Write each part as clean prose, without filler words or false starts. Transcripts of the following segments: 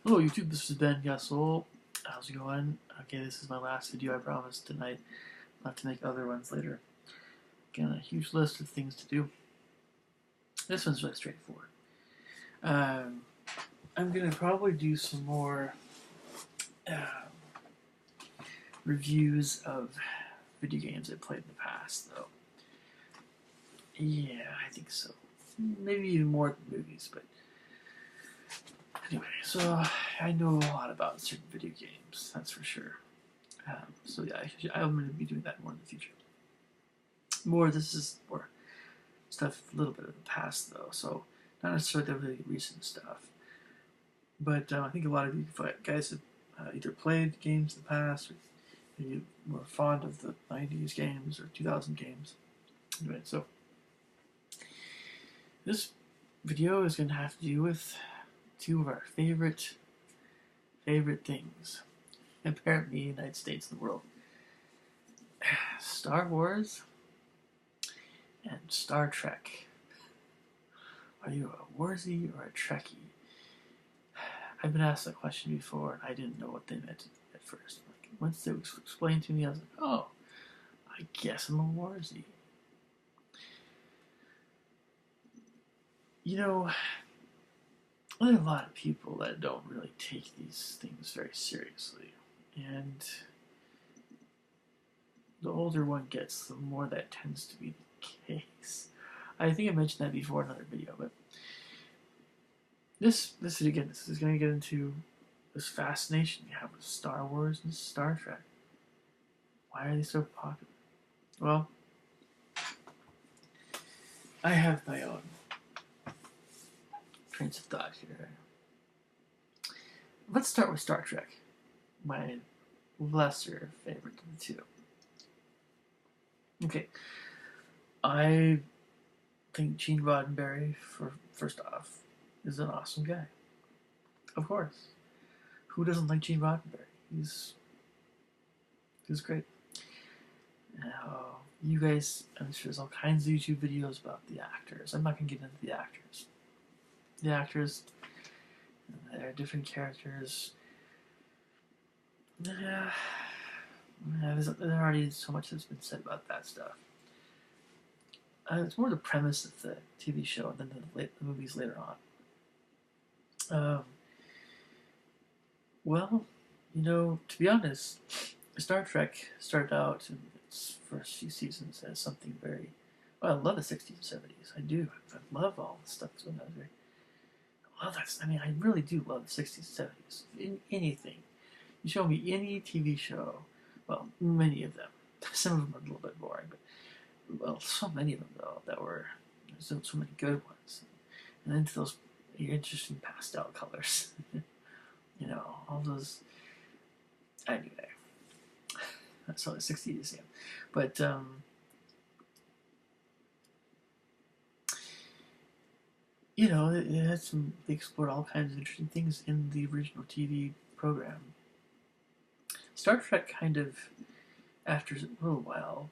Hello YouTube, this is Ben Yesel. How's it going? Okay, this is my last video, I promise, tonight. I'll have to make other ones later. Again, a huge list of things to do. This one's really straightforward. Um, I'm going to probably do some more reviews of video games I played in the past, though. Yeah, I think so. Maybe even more than movies, but anyway, so I know a lot about certain video games, that's for sure. So yeah, I'm going to be doing that more in the future. This is more stuff, a little bit of the past though, so not necessarily the really recent stuff. But I think a lot of you guys have either played games in the past, or you were fond of the 90s games or 2000 games. Anyway, so this video is going to have to do with two of our favorite things, apparently in the United States and the world. Star Wars and Star Trek. Are you a Warsy or a Trekkie? I've been asked that question before, and I didn't know what they meant at first. Like, once it was explained to me, I was like, oh, I guess I'm a Warsy. You know, there are a lot of people that don't really take these things very seriously. And the older one gets, the more that tends to be the case. I think I mentioned that before in another video, but this is going to get into this fascination you have with Star Wars and Star Trek. Why are they so popular? Well, I have my own trains of thought here. Let's start with Star Trek, my lesser favorite of the two. Okay, I think Gene Roddenberry, first off, is an awesome guy. Of course. Who doesn't like Gene Roddenberry? He's great. Now, you guys, I'm sure there's all kinds of YouTube videos about the actors. I'm not going to get into the actors. The actors, they're different characters. Yeah, there's already so much that's been said about that stuff. It's more the premise of the TV show than the movies later on. Well, to be honest, Star Trek started out in its first few seasons as something very... Well, I love the 60s and 70s. I do. I love all the stuff that's going on there. I love that. I mean, I really do love the 60s and 70s. In anything. You show me any TV show, well, many of them. Some of them are a little bit boring, but well, so many of them though that were so many good ones, and into those interesting pastel colors. All those. Anyway, that's all the 60s, yeah. But it had some. They explored all kinds of interesting things in the original TV program. Star Trek kind of, after a little while,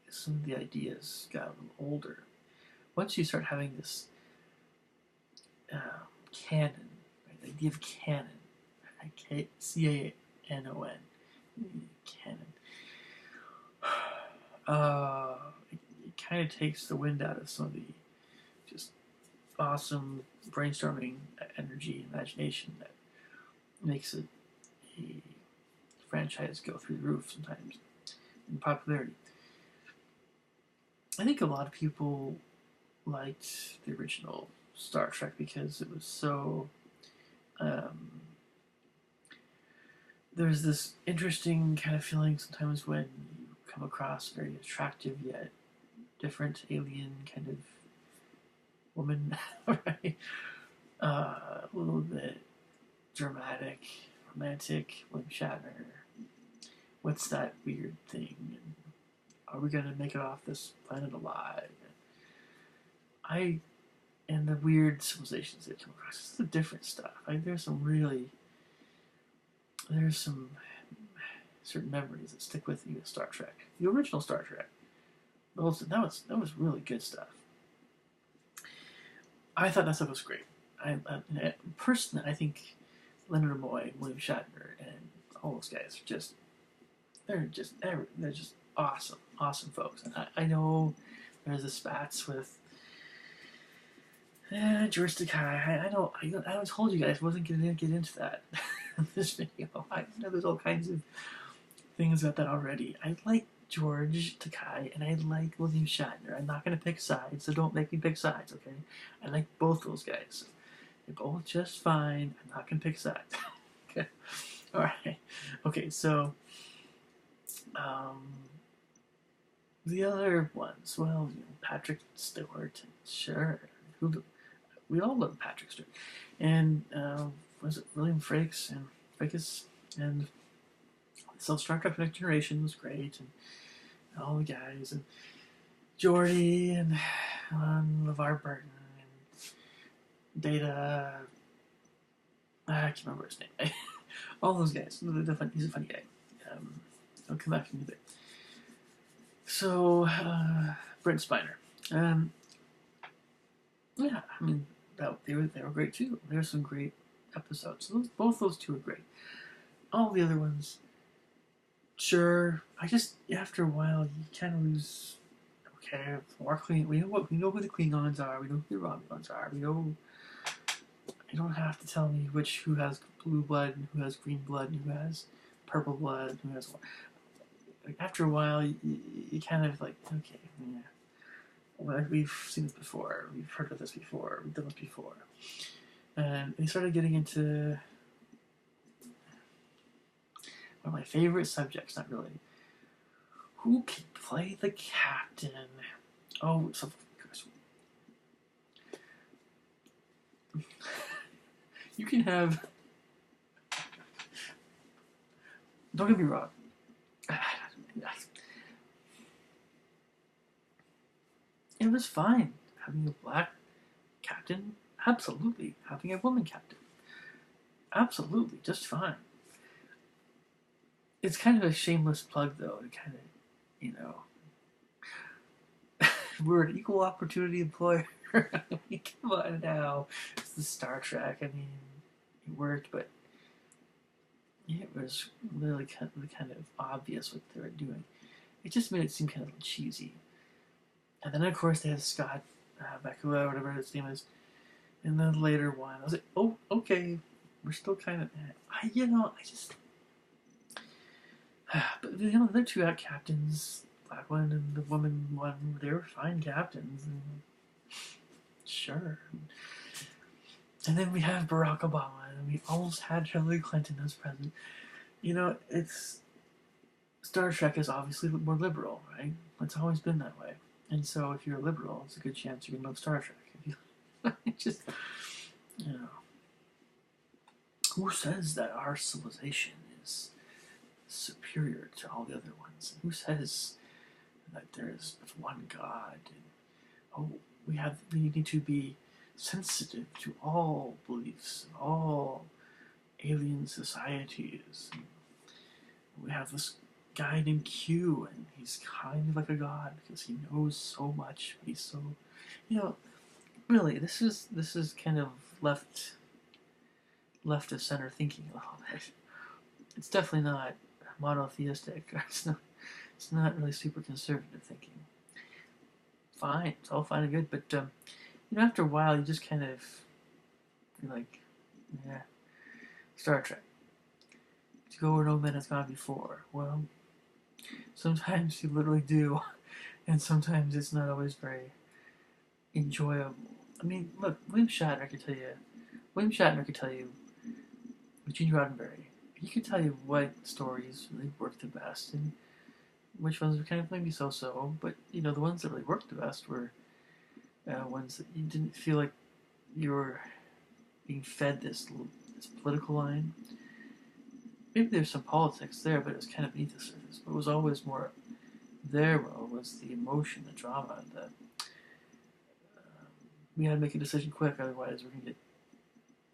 some of the ideas got a little older. Once you start having this canon, right, the idea of canon, C-A-N-O-N, canon, it kind of takes the wind out of some of the just awesome brainstorming energy, imagination that makes a franchise go through the roof sometimes in popularity. I think a lot of people liked the original Star Trek because it was so... there's this interesting kind of feeling sometimes when you come across a very attractive yet different alien kind of woman, right? A little bit dramatic, romantic, William Shatner. What's that weird thing? And are we going to make it off this planet alive? And the weird civilizations they come across. It's the different stuff. There's some certain memories that stick with you with Star Trek. The original Star Trek. That was really good stuff. I thought that stuff was great. Personally, I think Leonard Nimoy, William Shatner, and all those guys are just they're just awesome, awesome folks. And I know there's the spats with George Takei. I told you guys I wasn't going to get into that in this video. I know there's all kinds of things about that already. I like George Takei and I like William Shatner. I'm not going to pick sides, so don't make me pick sides, okay? I like both those guys. They're both just fine. I'm not going to pick sides. Okay. Alright. Okay, so the other ones, well, Patrick Stewart, sure. We all love Patrick Stewart. And was it William Frakes and Frakes? And so Star Trek Next Generation was great, and all the guys, and Geordi, and LeVar Burton, and Data. I can't remember his name. All those guys. He's a funny guy. I'll come back to him a bit. So, Brent Spiner. Yeah, I mean, they were great too. There were some great episodes. So both those two are great. All the other ones, sure. After a while, you kind of lose. Okay, we know who the Klingons are. We know who the Romulans are. We know. You don't have to tell me who has blue blood and who has green blood and who has purple blood and who has. After a while, you kind of like, okay, yeah. Well, we've seen this before. We've heard of this before. We've done this before. And they started getting into one of my favorite subjects, not really. Who can play the captain? Oh, something. You can have. Don't get me wrong. It was fine having a black captain. Absolutely. Having a woman captain. Absolutely. Just fine. It's kind of a shameless plug, though, to kind of, we're an equal opportunity employer. I mean, come on now. It's the Star Trek. I mean, it worked, but it was really kind of obvious what they were doing. It just made it seem kind of cheesy. And then, of course, they had Scott Bakula, whatever his name is, in the later one. I was like, oh, okay, we're still kind of, but the other two captains, black one and the woman one, they were fine captains. And sure. And then we have Barack Obama, and we almost had Hillary Clinton as president. It's Star Trek is obviously more liberal, right? It's always been that way. And so if you're a liberal, it's a good chance you're going to love Star Trek. If you who says that our civilization is superior to all the other ones? And who says that there is but one God? And, we need to be sensitive to all beliefs, all alien societies. And we have this guy named Q, and he's kind of like a god because he knows so much, but he's so, really, this is kind of left of center thinking a little bit. It's definitely not monotheistic. It's not really super conservative thinking. Fine, it's all fine and good, but after a while, you just kind of you're like, yeah, Star Trek. To go where no man has gone before. Well, sometimes you literally do, and sometimes it's not always very enjoyable. I mean, look, William Shatner could tell you, with Gene Roddenberry, he could tell you what stories really worked the best and which ones were kind of maybe so-so, but, the ones that really worked the best were ones that you didn't feel like you were being fed this political line. Maybe there's some politics there, but it was kind of beneath the surface. But it was always more there was the emotion, the drama, we had to make a decision quick, otherwise we're going to get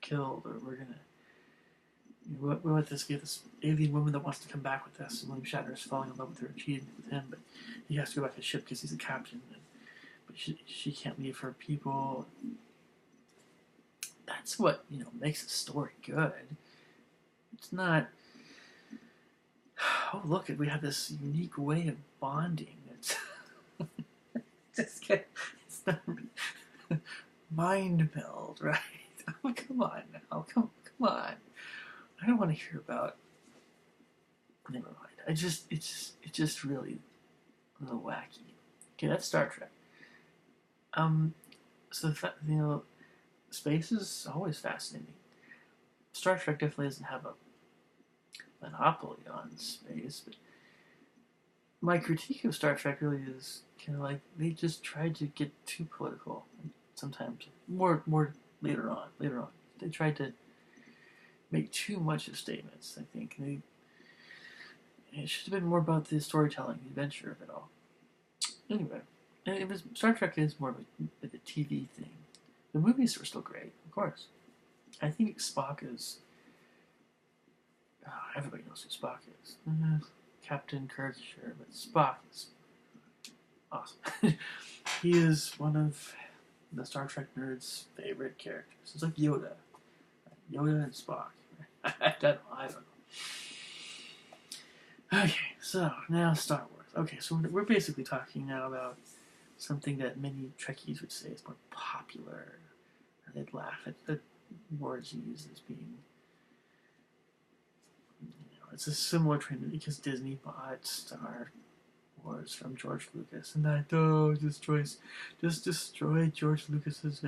killed, or we're going to... We want to get this alien woman that wants to come back with us, and William Shatner is falling in love with her and cheating with him, but he has to go back to the ship because he's a captain, but she can't leave her people. That's what, makes a story good. It's not. Oh, look! We have this unique way of bonding. It's just get. It's not mind meld, right? Oh, come on now, come on. I don't want to hear about. Never mind. It's just really a little wacky. Okay, that's Star Trek. Um, so space is always fascinating. Star Trek definitely doesn't have a monopoly on space, but my critique of Star Trek really is kind of like they just tried to get too political. Sometimes more later on. They tried to make too much of statements. I think it should have been more about the storytelling, the adventure of it all. Anyway, it was Star Trek is more of a TV thing. The movies were still great, of course. I think Spock is. Oh, everybody knows who Spock is. Captain Kirk, sure, but Spock is awesome. He is one of the Star Trek nerds' favorite characters. It's like Yoda. Yoda and Spock. I don't know. Okay, so now Star Wars. Okay, so we're basically talking now about something that many Trekkies would say is more popular. They'd laugh at the words used as being. It's a similar trend because Disney bought Star Wars from George Lucas, and that just destroyed George Lucas's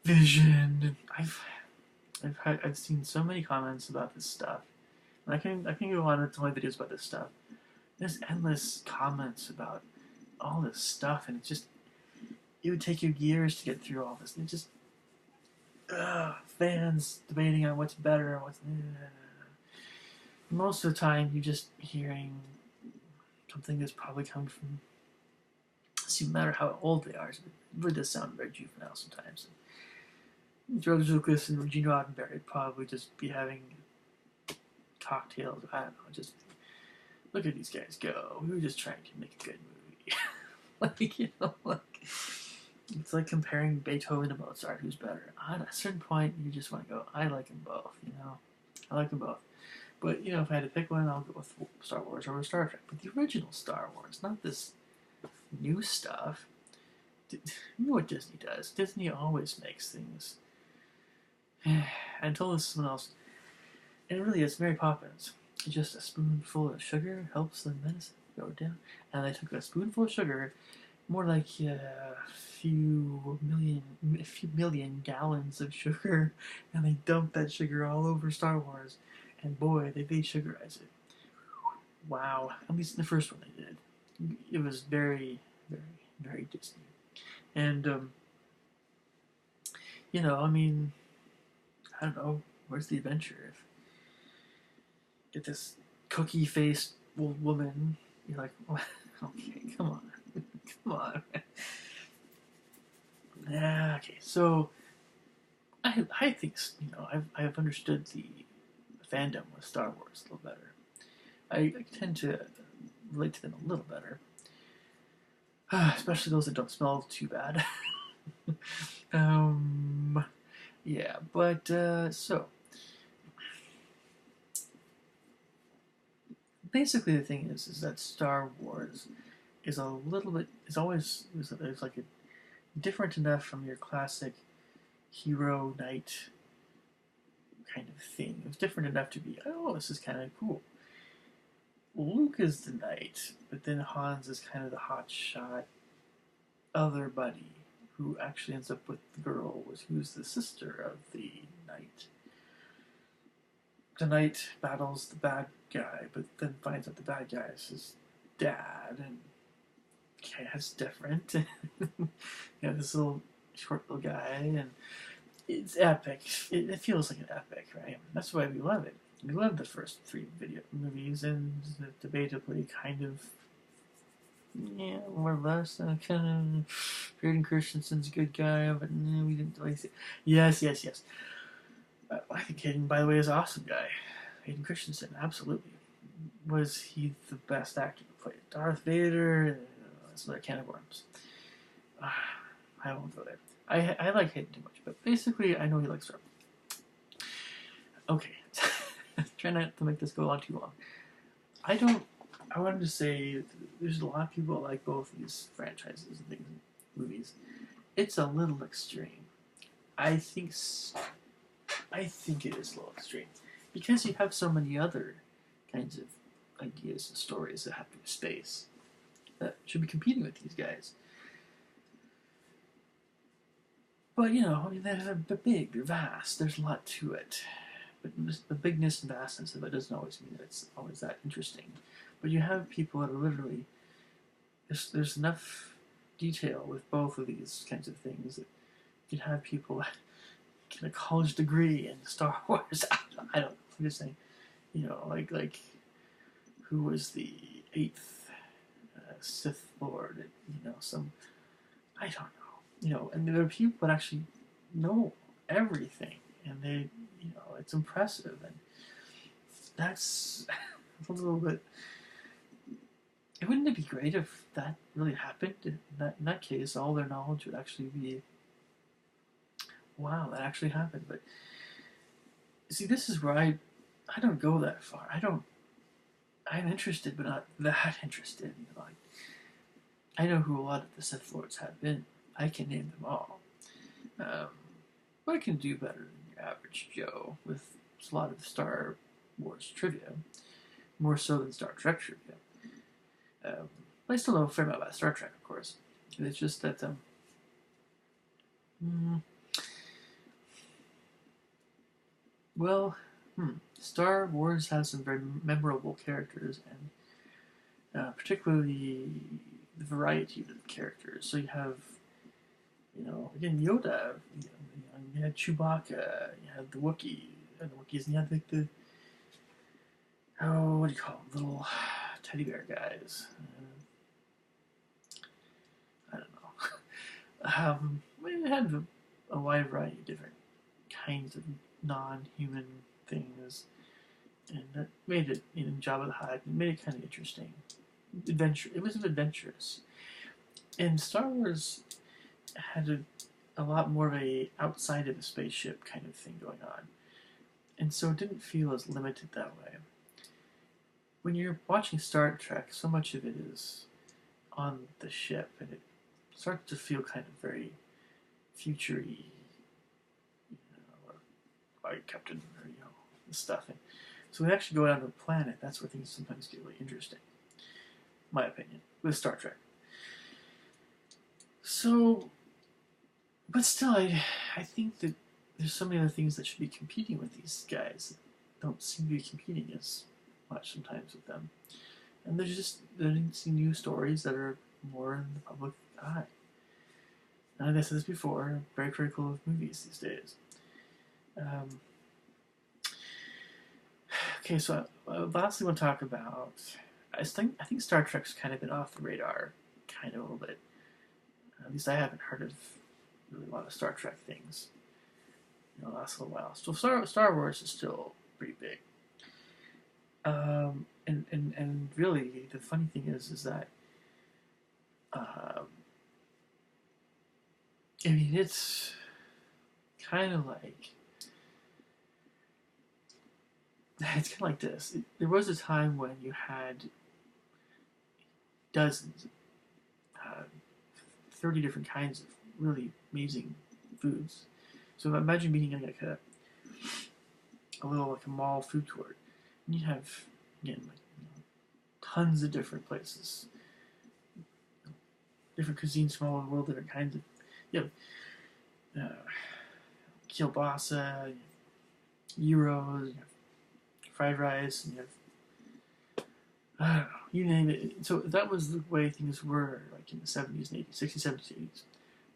vision. I've seen so many comments about this stuff, and I can go on with my videos about this stuff. There's endless comments about all this stuff, and it would take you years to get through all this. And it just fans debating on what's better and what's. Most of the time, you're just hearing something that's probably coming from. It doesn't matter how old they are. It really does sound very juvenile sometimes. George Lucas and Regina Roddenberry would probably just be having cocktails. I don't know. Just look at these guys go. We were just trying to make a good movie. It's like comparing Beethoven to Mozart. Who's better? At a certain point, you just want to go. I like them both. I like them both. But if I had to pick one, I'll go with Star Wars over Star Trek. But the original Star Wars, not this new stuff. You know what Disney does? Disney always makes things. I told this to someone else, and it really is Mary Poppins. Just a spoonful of sugar helps the medicine go down. And they took a spoonful of sugar, more like a few million gallons of sugar, and they dumped that sugar all over Star Wars. And boy, they sugarize it. Wow. At least in the first one they did. It was very, very, very Disney. And, I don't know. Where's the adventure? Get this cookie-faced woman. You're like, okay, come on. Come on. Yeah, okay. So, I think, I've understood the fandom with Star Wars a little better. I tend to relate to them a little better, especially those that don't smell too bad. Yeah, but so basically the thing is that Star Wars is a little bit is like a different enough from your classic hero knight kind of thing. It was different enough to be, oh, this is kind of cool. Luke is the knight, but then Hans is kind of the hotshot other buddy who actually ends up with the girl who's the sister of the knight. The knight battles the bad guy, but then finds out the bad guy is his dad, and okay, that's different. This short little guy, and it's epic. It feels like an epic, right? That's why we love it. We love the first 3 video movies, and debatably kind of, more or less, kind of, Hayden Christensen's a good guy, but we didn't really see. Yes. I think Hayden, by the way, is an awesome guy. Hayden Christensen, absolutely. Was he the best actor who played Darth Vader? That's another can of worms. I won't go there. I like Hayden too much, but basically, I know he likes Star Wars. Okay. try not to make this go on too long. I wanted to say there's a lot of people that like both these franchises and things, movies. It's a little extreme. I think I think it is a little extreme because you have so many other kinds of ideas and stories that have to do with space that should be competing with these guys. But I mean, they're big, they're vast. There's a lot to it. But the bigness and vastness of it doesn't always mean that it's always that interesting. But you have people that are literally there's enough detail with both of these kinds of things that you have people that get a college degree in Star Wars. I don't know. I'm just saying, like who was the eighth Sith Lord? Some I don't know. And there are people that actually know everything, and it's impressive, and that's a little bit. Wouldn't it be great if that really happened? In that case, all their knowledge would actually be, wow, that actually happened. But see, this is where I don't go that far. I'm interested, but not that interested. Like, I know who a lot of the Sith Lords have been. I can name them all. But I can do better than your average Joe with a lot of Star Wars trivia, more so than Star Trek trivia. I still know a fair amount about Star Trek, of course. It's just that Star Wars has some very memorable characters, and particularly the variety of the characters. So you have, again, Yoda, you had Chewbacca, you had the Wookiee, and the Wookiees, and you had the what do you call them, little teddy bear guys. I don't know. We had a wide variety of different kinds of non-human things, and that made it, Jabba the Hutt, and made it kind of interesting. It was adventurous, and Star Wars had a lot more of a outside of a spaceship kind of thing going on, and so it didn't feel as limited that way. When you're watching Star Trek, so much of it is on the ship, and it starts to feel kind of very future-y, like Captain, or and stuff. And so we actually go out on the planet. That's where things sometimes get really interesting, my opinion, with Star Trek. So, but still, I think that there's so many other things that should be competing with these guys that don't seem to be competing as much sometimes with them. And there needs to be new stories that are more in the public eye. And I said this before, I'm very critical of movies these days. Okay, so lastly, I want to talk about. I think Star Trek's kind of been off the radar, kind of a little bit. At least I haven't heard of really a lot of Star Trek things in the last little while. So Star Wars is still pretty big. And really, the funny thing is that I mean, it's kind of like this. There was a time when you had dozens, 30 different kinds of really amazing foods. So imagine being in like a mall food tour, and you have again tons of different places, different cuisines from all over the world, different kinds of kielbasa, gyros, you have fried rice, and you have I don't know, you name it. So that was the way things were, like in the 70s and 80s, 60s, 70s, 80s,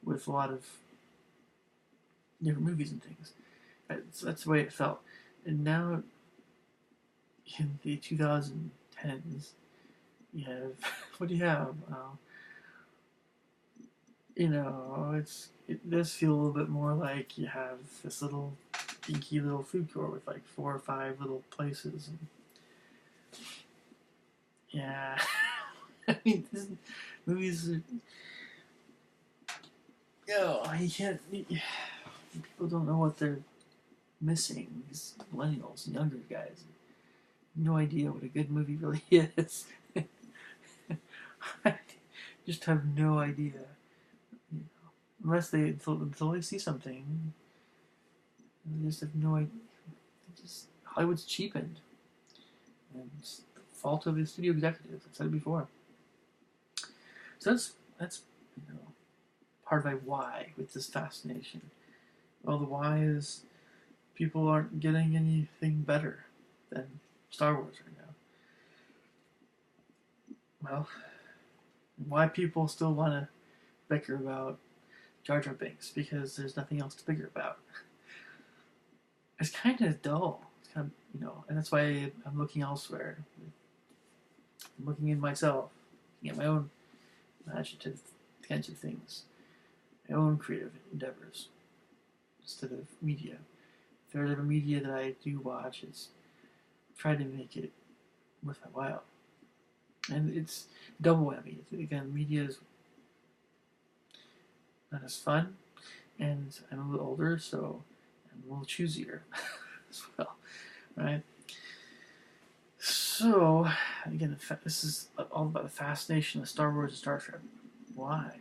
with a lot of different movies and things. So that's the way it felt. And now, in the 2010s, you have, what do you have? It does feel a little bit more like you have this little dinky little food court with like 4 or 5 little places. And yeah, I mean, movies are, you can't, people don't know what they're missing, these millennials and younger guys. no idea what a good movie really is. I just have no idea. You know, unless until they see something, they just have no idea. Just Hollywood's cheapened, and it's the fault of the studio executives. I've said it before. So that's you know part of my why with this fascination. Well, the why is people aren't getting anything better than Star Wars right now. Well, why people still want to bicker about Jar Jar Binks, because there's nothing else to bicker about. It's kind of dull. It's kind of, and that's why I'm looking elsewhere. I'm looking in myself, looking at my own imaginative kinds of things, my own creative endeavors, instead of media. If there's ever media that I do watch, it's try to make it worth my while. And it's double whammy. Again, media is not as fun, and I'm a little older, so I'm a little choosier as well, right? So, again, this is all about the fascination of Star Wars and Star Trek. Why?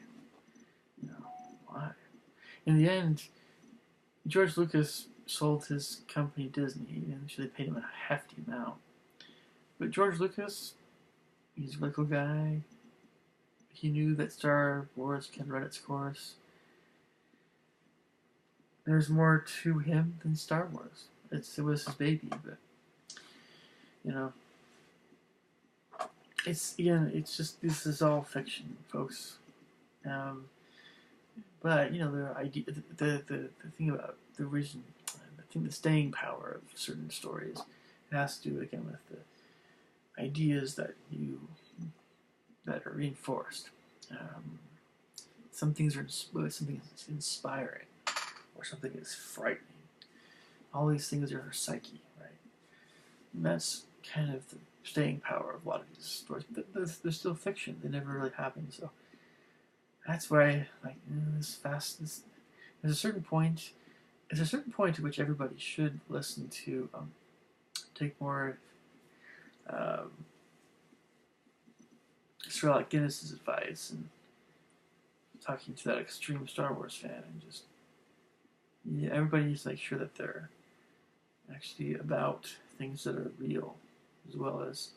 Why? In the end, George Lucas sold his company Disney, and they paid him a hefty amount. But George Lucas, he's a local guy. He knew that Star Wars can run its course. There's more to him than Star Wars. It was his baby, but it's just, this is all fiction, folks. But the idea, the thing about the reason, I think the staying power of certain stories, it has to do again with the ideas that are reinforced. Some things are something is inspiring, or something is frightening. All these things are our psyche, right? And that's kind of the staying power of a lot of these stories. But they're still fiction; they never really happen. So that's why, like, there's a certain point. There's a certain point at which everybody should listen to, take more Sir Alec Guinness's advice and talking to that extreme Star Wars fan, and just everybody needs to make sure that they're actually about things that are real, as well as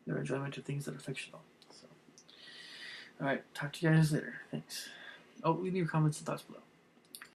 their enjoyment of things that are fictional. So, all right, talk to you guys later. Thanks. Oh, leave me your comments and thoughts below.